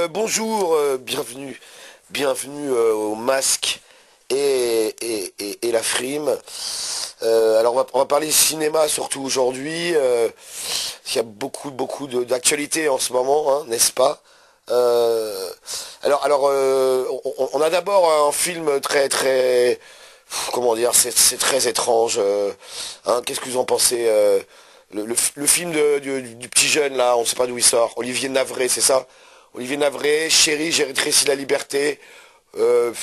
Bonjour, bienvenue au Masque et la Frime. Alors on va parler cinéma surtout aujourd'hui, il y a beaucoup d'actualités en ce moment, hein, n'est-ce pas? On a d'abord un film comment dire, c'est très étrange. Hein, qu'est-ce que vous en pensez? Le film du petit jeune là, on ne sait pas d'où il sort. Olivier Navré, c'est ça? Olivier Navré, Chérie, j'ai rétréci la liberté. Hein,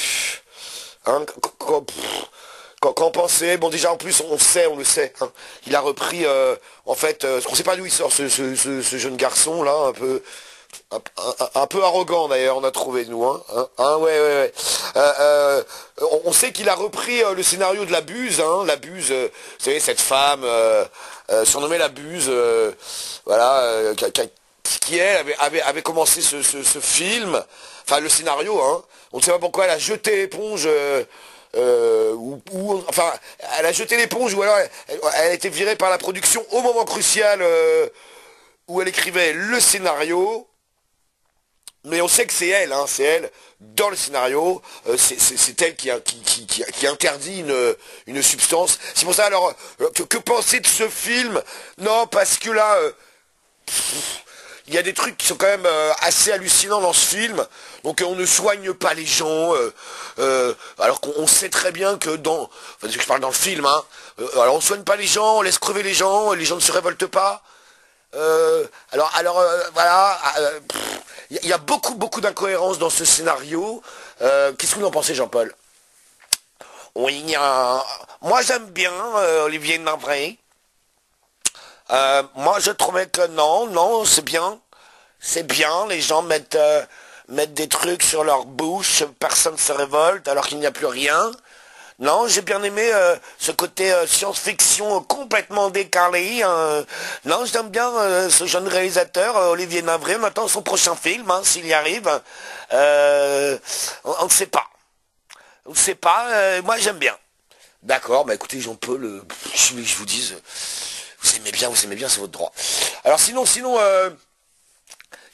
qu'en penser? Bon, déjà en plus on le sait, hein. Il a repris en fait, on ne sait pas d'où il sort ce jeune garçon là, un peu arrogant d'ailleurs, on a trouvé nous, hein, ouais. On sait qu'il a repris le scénario de La Buse, hein, La Buse, vous savez, cette femme surnommée La Buse, voilà, qui elle avait commencé ce film, enfin le scénario, hein. On ne sait pas pourquoi elle a jeté l'éponge, enfin, elle a jeté l'éponge ou alors elle a été virée par la production au moment crucial où elle écrivait le scénario. Mais on sait que c'est elle, hein, c'est elle, dans le scénario, c'est elle qui interdit une substance. C'est pour ça, alors, que penser de ce film? Non, parce que là, il y a des trucs qui sont quand même assez hallucinants dans ce film. Donc on ne soigne pas les gens, alors qu'on sait très bien que enfin, je parle dans le film, hein, alors on soigne pas les gens, on laisse crever les gens ne se révoltent pas. Voilà, il y a beaucoup d'incohérences dans ce scénario. Qu'est-ce que vous en pensez, Jean-Paul? Oui, moi j'aime bien Olivier Navré. Moi je trouvais que non, c'est bien, les gens mettent des trucs sur leur bouche, personne ne se révolte alors qu'il n'y a plus rien. Non, j'ai bien aimé ce côté science-fiction complètement décalé. Non, j'aime bien ce jeune réalisateur, Olivier Navré. On attend son prochain film, hein, s'il y arrive. On ne sait pas. On ne sait pas. Moi, j'aime bien. D'accord, bah écoutez, Jean-Paul, je vous dise, vous aimez bien, c'est votre droit. Alors sinon,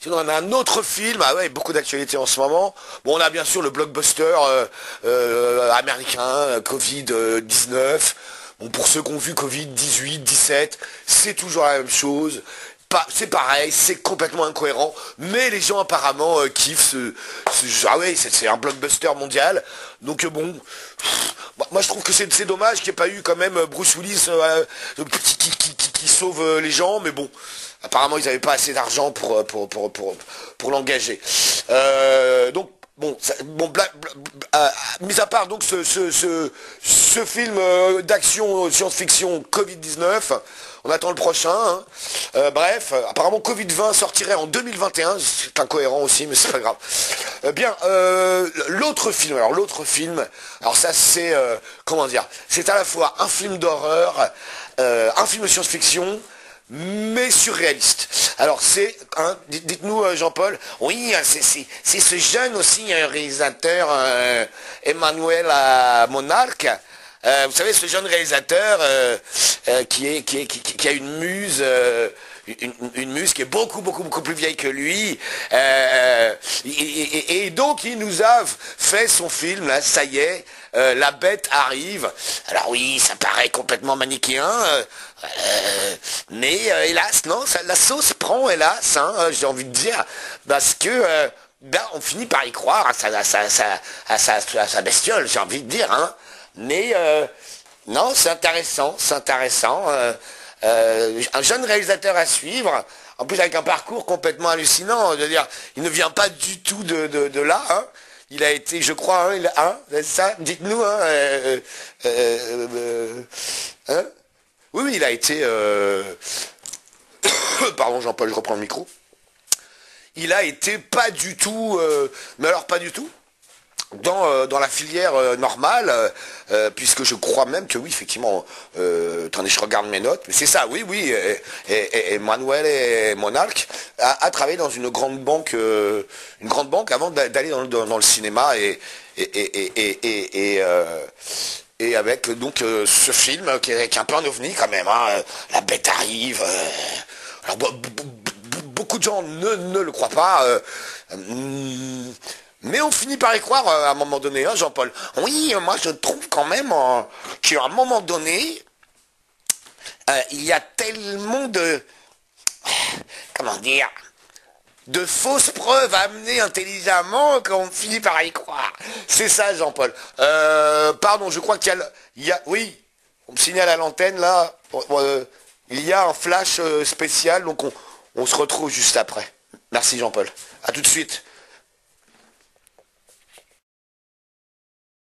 on a un autre film, ah ouais, beaucoup d'actualités en ce moment. Bon, on a bien sûr le blockbuster américain, Covid-19. Bon, pour ceux qui ont vu Covid-18, 17, c'est toujours la même chose. C'est pareil, c'est complètement incohérent, mais les gens apparemment kiffent ah ouais, c'est un blockbuster mondial. Donc bon, moi je trouve que c'est dommage qu'il n'y ait pas eu quand même Bruce Willis qui sauve les gens, mais bon. Apparemment, ils n'avaient pas assez d'argent pour l'engager. Donc, bon, mis à part donc ce film d'action science-fiction Covid-19, on attend le prochain. Hein. Bref, apparemment Covid-20 sortirait en 2021, c'est incohérent aussi, mais c'est pas grave. L'autre film, alors ça c'est, comment dire, c'est à la fois un film d'horreur, un film de science-fiction, mais surréaliste. Alors c'est, hein, dites-nous Jean-Paul, oui, c'est ce jeune aussi réalisateur Emmanuel Monarque. Vous savez, ce jeune réalisateur qui a une muse, une muse qui est beaucoup plus vieille que lui, et donc il nous a fait son film, là, ça y est, La Bête arrive. Alors oui, ça paraît complètement manichéen, mais hélas, non, la sauce prend, hélas, hein, j'ai envie de dire, parce que on finit par y croire à sa bestiole, j'ai envie de dire, hein. Mais non, c'est intéressant, un jeune réalisateur à suivre, en plus avec un parcours complètement hallucinant, je veux dire, il ne vient pas du tout de là, hein. Il a été, je crois, hein, ça, dites-nous, hein, hein. Oui, il a été, pardon Jean-Paul, je reprends le micro. Il a été pas du tout, mais alors pas du tout, dans la filière normale, puisque je crois même que oui, effectivement, attendez, je regarde mes notes, mais c'est ça, oui, et Manuel Monarque a travaillé dans une grande banque avant d'aller dans le cinéma et avec donc ce film qui est un peu un ovni quand même, hein, La Bête arrive. Alors de gens ne le croient pas. Mais on finit par y croire à un moment donné, hein, Jean-Paul. Oui, moi je trouve quand même qu'à un moment donné, il y a tellement de... Comment dire, de fausses preuves amenées intelligemment qu'on finit par y croire. C'est ça, Jean-Paul. Pardon, je crois oui, on me signale à l'antenne, là, il y a un flash spécial, donc on se retrouve juste après. Merci, Jean-Paul. À tout de suite.